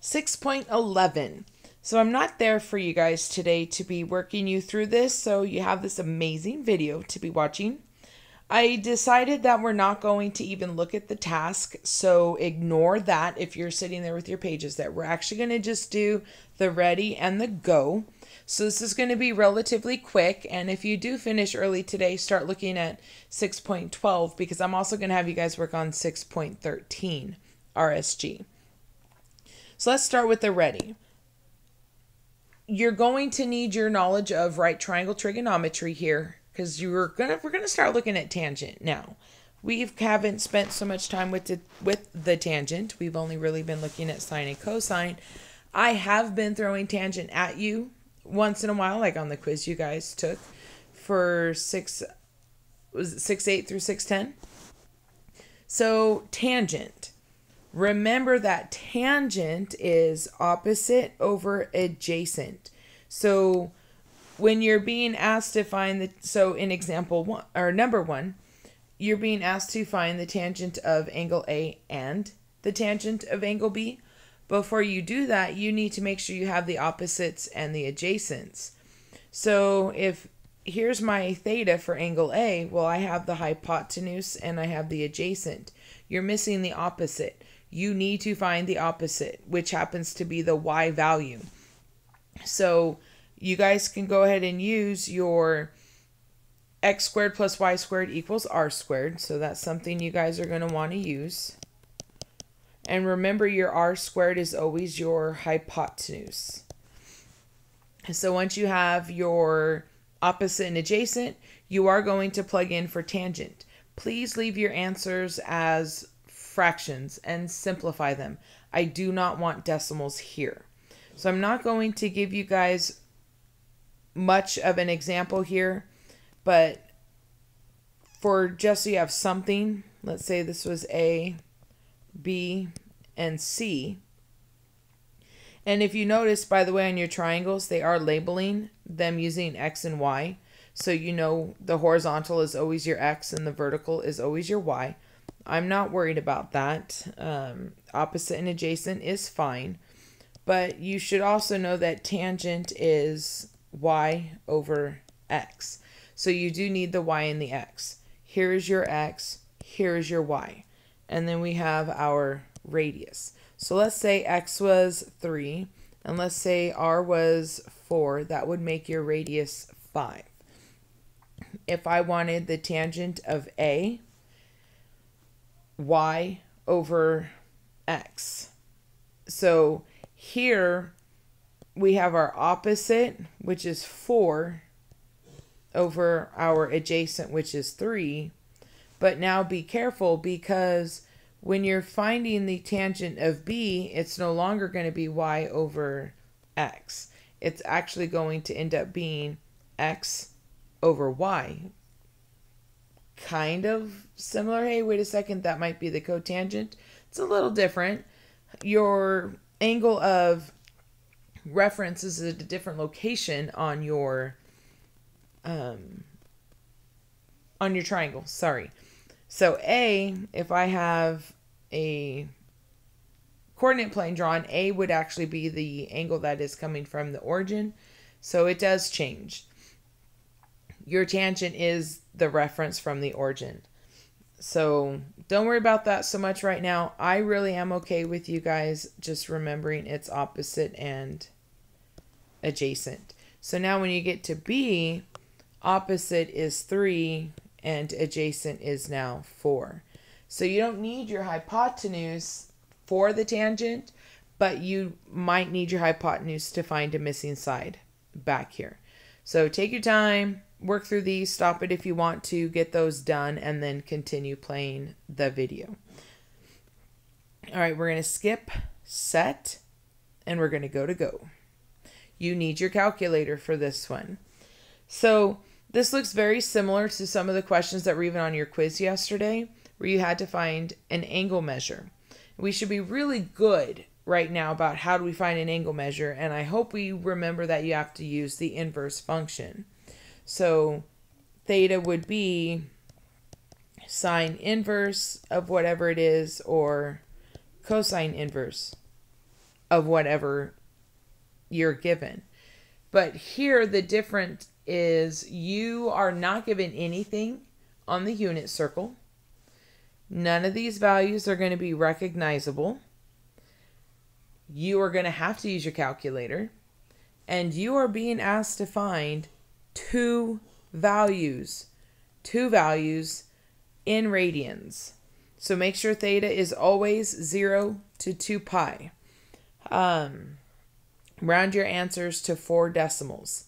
6.11. So I'm not there for you guys today to be working you through this, so you have this amazing video to be watching. I decided that we're not going to even look at the task, so ignore that if you're sitting there with your pages there. We're actually going to just do the ready and the go. So this is going to be relatively quick, and if you do finish early today, start looking at 6.12 because I'm also going to have you guys work on 6.13 RSG. So let's start with the ready. You're going to need your knowledge of right triangle trigonometry here because we're gonna start looking at tangent now. We haven't spent so much time with the tangent. We've only really been looking at sine and cosine. I have been throwing tangent at you once in a while, like on the quiz you guys took for 6-8 through 610. So tangent. Remember that tangent is opposite over adjacent. So when you're being asked to find so in example one or number one, you're being asked to find the tangent of angle A and the tangent of angle B. Before you do that, you need to make sure you have the opposites and the adjacents. So if here's my theta for angle A, well, I have the hypotenuse and I have the adjacent. You're missing the opposite. You need to find the opposite, which happens to be the y value. So you guys can go ahead and use your x squared plus y squared equals r squared. So that's something you guys are going to want to use. And remember, your r squared is always your hypotenuse. So once you have your opposite and adjacent, you are going to plug in for tangent. Please leave your answers as fractions and simplify them. I do not want decimals here. So I'm not going to give you guys much of an example here, but for just so you have something, let's say this was A, B, and C. And if you notice, by the way, on your triangles, they are labeling them using X and Y. So you know the horizontal is always your X and the vertical is always your Y. I'm not worried about that. Opposite and adjacent is fine. But you should also know that tangent is y over x. So you do need the y and the x. Here is your x, here is your y. And then we have our radius. So let's say x was 3, and let's say r was 4. That would make your radius 5. If I wanted the tangent of A, y over x. So here we have our opposite, which is 4, over our adjacent, which is 3. But now be careful, because when you're finding the tangent of B, it's no longer going to be y over x. It's actually going to end up being x over y. Kind of similar. Hey, wait a second, that might be the cotangent. It's a little different. Your angle of reference is at a different location on your triangle. Sorry. So A, if I have a coordinate plane drawn, A would actually be the angle that is coming from the origin. So it does change. Your tangent is the reference from the origin. So don't worry about that so much right now. I really am okay with you guys just remembering it's opposite and adjacent. So now when you get to B, opposite is 3 and adjacent is now 4. So you don't need your hypotenuse for the tangent, but you might need your hypotenuse to find a missing side back here. So take your time, work through these, stop it if you want to, get those done, and then continue playing the video. All right, we're going to skip set, and we're going to go. You need your calculator for this one. So this looks very similar to some of the questions that were even on your quiz yesterday, where you had to find an angle measure. We should be really good right now about how do we find an angle measure, and I hope we remember that you have to use the inverse function. So theta would be sine inverse of whatever it is, or cosine inverse of whatever you're given. But here the difference is you are not given anything on the unit circle. None of these values are going to be recognizable. You are going to have to use your calculator. And you are being asked to find two values in radians. So make sure theta is always 0 to 2 pi. Round your answers to 4 decimals.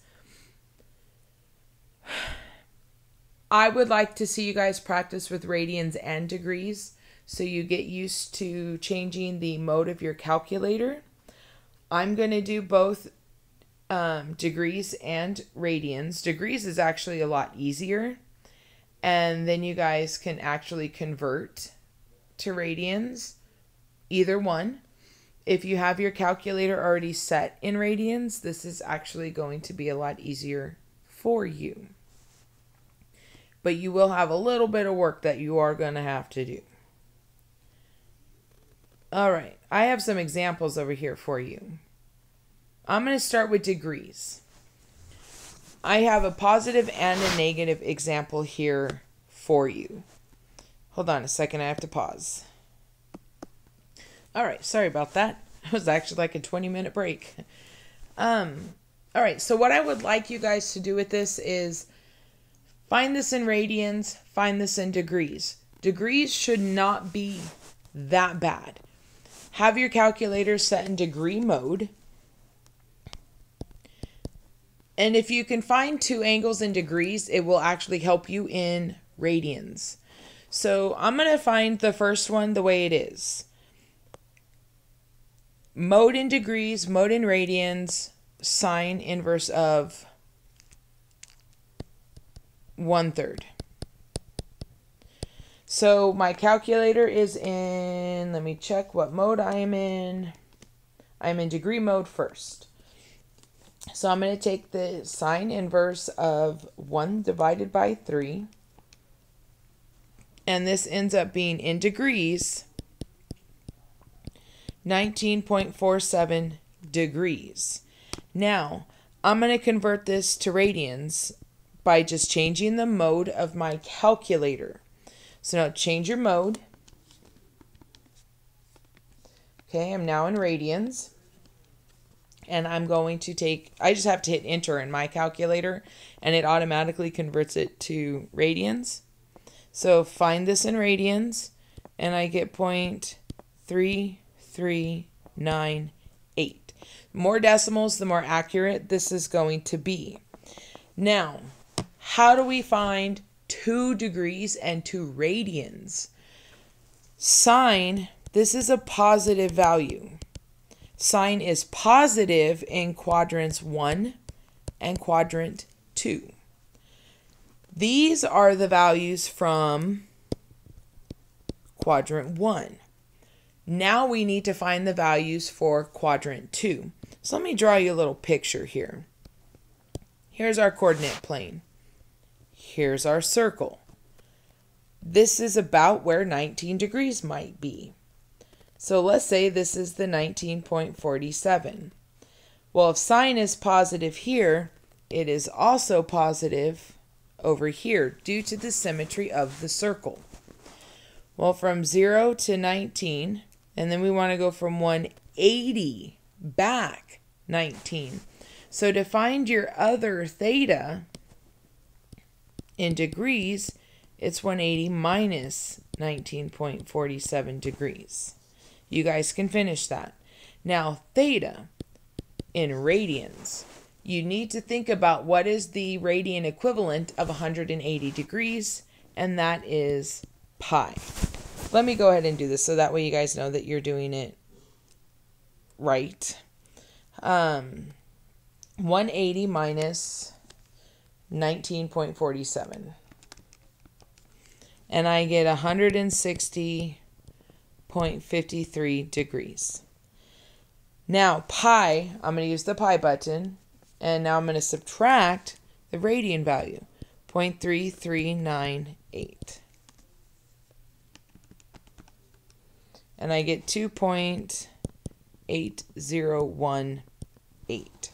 I would like to see you guys practice with radians and degrees so you get used to changing the mode of your calculator. I'm going to do both degrees and radians. Degrees is actually a lot easier, and then you guys can actually convert to radians, either one. If you have your calculator already set in radians, this is actually going to be a lot easier for you. But you will have a little bit of work that you are going to have to do. All right, I have some examples over here for you. I'm going to start with degrees. I have a positive and a negative example here for you. Hold on a second, I have to pause. All right, sorry about that. It was actually like a 20-minute break. All right, so what I would like you guys to do with this is find this in radians, find this in degrees. Degrees should not be that bad. Have your calculator set in degree mode. And if you can find two angles in degrees, it will actually help you in radians. So I'm going to find the first one the way it is. Mode in degrees, mode in radians, sine inverse of 1/3. So my calculator is in, let me check what mode I am in. I'm in degree mode first. So I'm going to take the sine inverse of 1 divided by 3. And this ends up being in degrees, 19.47 degrees. Now, I'm going to convert this to radians by just changing the mode of my calculator. So now change your mode. Okay, I'm now in radians. And I'm going to take, I just have to hit enter in my calculator and it automatically converts it to radians. So find this in radians and I get 0.3398. More decimals, the more accurate this is going to be. Now, how do we find 2 degrees and 2 radians? Sine, this is a positive value. Sine is positive in quadrants 1 and quadrant 2. These are the values from quadrant 1. Now we need to find the values for quadrant 2. So let me draw you a little picture here. Here's our coordinate plane. Here's our circle. This is about where 19 degrees might be. So let's say this is the 19.47. Well, if sine is positive here, it is also positive over here due to the symmetry of the circle. Well, from 0 to 19, and then we want to go from 180 back 19. So to find your other theta in degrees, it's 180 minus 19.47 degrees. You guys can finish that. Now, theta in radians. You need to think about what is the radian equivalent of 180 degrees, and that is pi. Let me go ahead and do this so that way you guys know that you're doing it right. 180 minus 19.47. And I get 160.53 degrees. Now, pi, I'm going to use the pi button. And now I'm going to subtract the radian value, 0.3398. And I get 2.33 0.8018.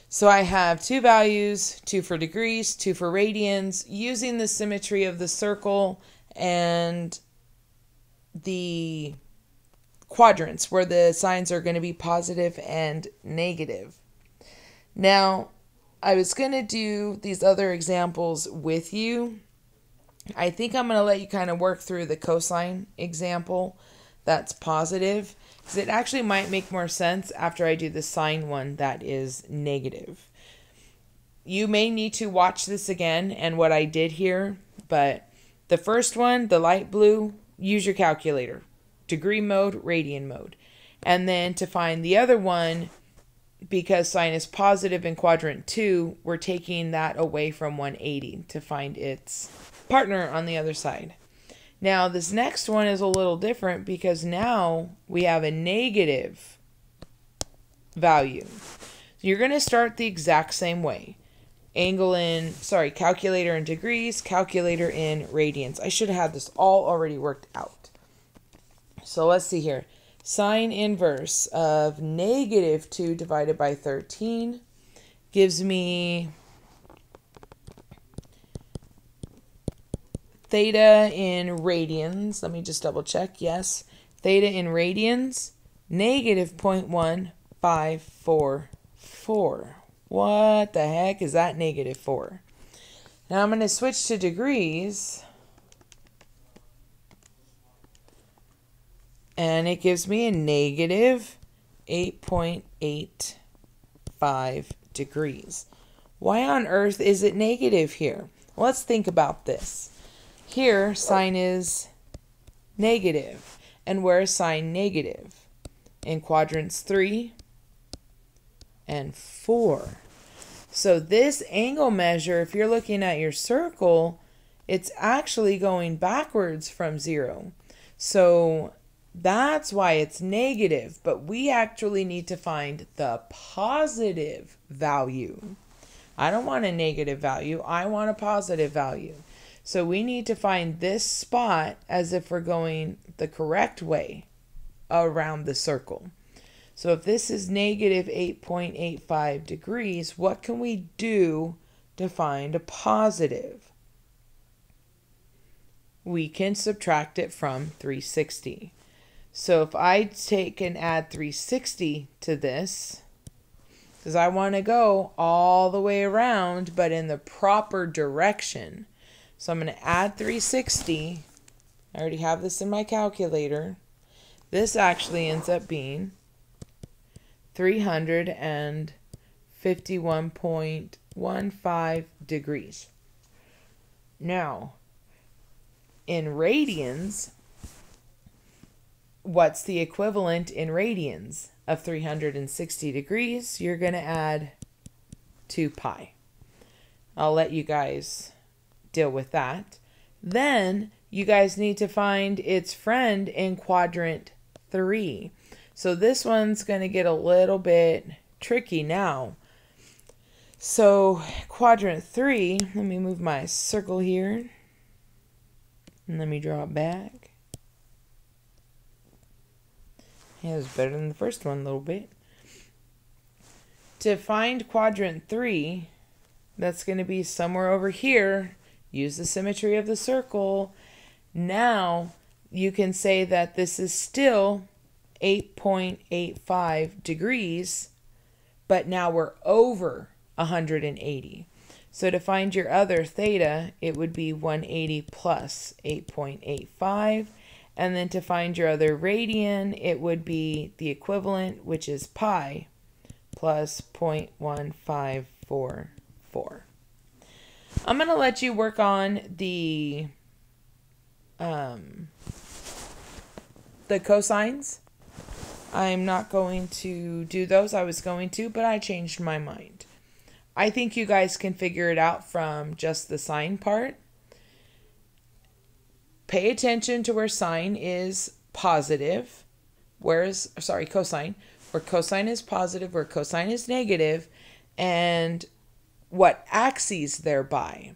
So I have two values, two for degrees, two for radians, using the symmetry of the circle and the quadrants where the signs are going to be positive and negative. Now, I was going to do these other examples with you. I think I'm going to let you kind of work through the cosine example that's positive, because it actually might make more sense after I do the sine one that is negative. You may need to watch this again and what I did here, but the first one, the light blue, use your calculator. Degree mode, radian mode. And then to find the other one, because sine is positive in quadrant 2, we're taking that away from 180 to find its partner on the other side. Now this next one is a little different because now we have a negative value. So you're going to start the exact same way. Calculator in degrees, calculator in radians. I should have had this all already worked out. So let's see here. Sine inverse of -2 divided by 13 gives me theta in radians. Let me just double check. Yes. Theta in radians, -0.1544. What the heck is that -4? Now I'm going to switch to degrees. And it gives me a -8.85 degrees. Why on earth is it negative here? Well, let's think about this. Here, sine is negative. And where is sine negative? In quadrants 3 and 4. So this angle measure, if you're looking at your circle, it's actually going backwards from 0. So that's why it's negative, but we actually need to find the positive value. I don't want a negative value, I want a positive value. So we need to find this spot as if we're going the correct way around the circle. So if this is -8.85 degrees, what can we do to find a positive? We can subtract it from 360. So if I take and add 360 to this, because I want to go all the way around, but in the proper direction. So I'm going to add 360. I already have this in my calculator. This actually ends up being 351.15 degrees. Now, in radians, what's the equivalent in radians of 360 degrees? You're going to add 2 pi. I'll let you guys deal with that. Then you guys need to find its friend in quadrant 3. So this one's going to get a little bit tricky now. So quadrant 3, let me move my circle here. And let me draw it back. Yeah, it was better than the first one a little bit. To find quadrant 3, that's going to be somewhere over here. Use the symmetry of the circle. Now you can say that this is still 8.85 degrees, but now we're over 180. So to find your other theta, it would be 180 plus 8.85. And then to find your other radian, it would be the equivalent, which is pi, plus 0.1544. I'm going to let you work on the cosines. I'm not going to do those. I was going to, but I changed my mind. I think you guys can figure it out from just the sine part. Pay attention to where sine is positive, cosine, where cosine is positive, where cosine is negative, and what axes they're by.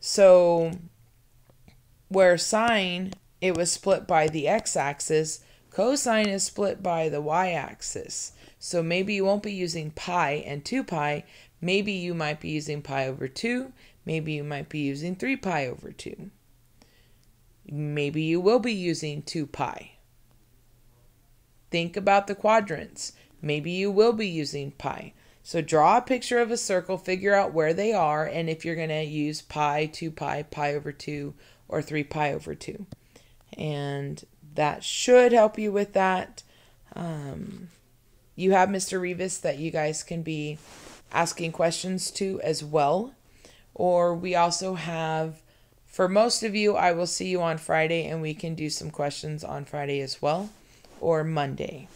So where sine, it was split by the x-axis, Cosine is split by the y-axis. So maybe you won't be using pi and 2 pi. Maybe you might be using pi over 2. Maybe you might be using 3 pi over 2. Maybe you will be using 2 pi. Think about the quadrants. Maybe you will be using pi. So draw a picture of a circle, figure out where they are, and if you're going to use pi, 2 pi, pi over 2, or 3 pi over 2. And that should help you with that. You have Mr. Rivas that you guys can be asking questions to as well. Or we also have, for most of you, I will see you on Friday and we can do some questions on Friday as well, or Monday.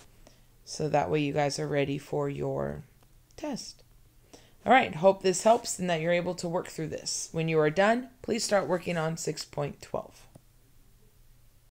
So that way you guys are ready for your test. All right, hope this helps and that you're able to work through this. When you are done, please start working on 6.12.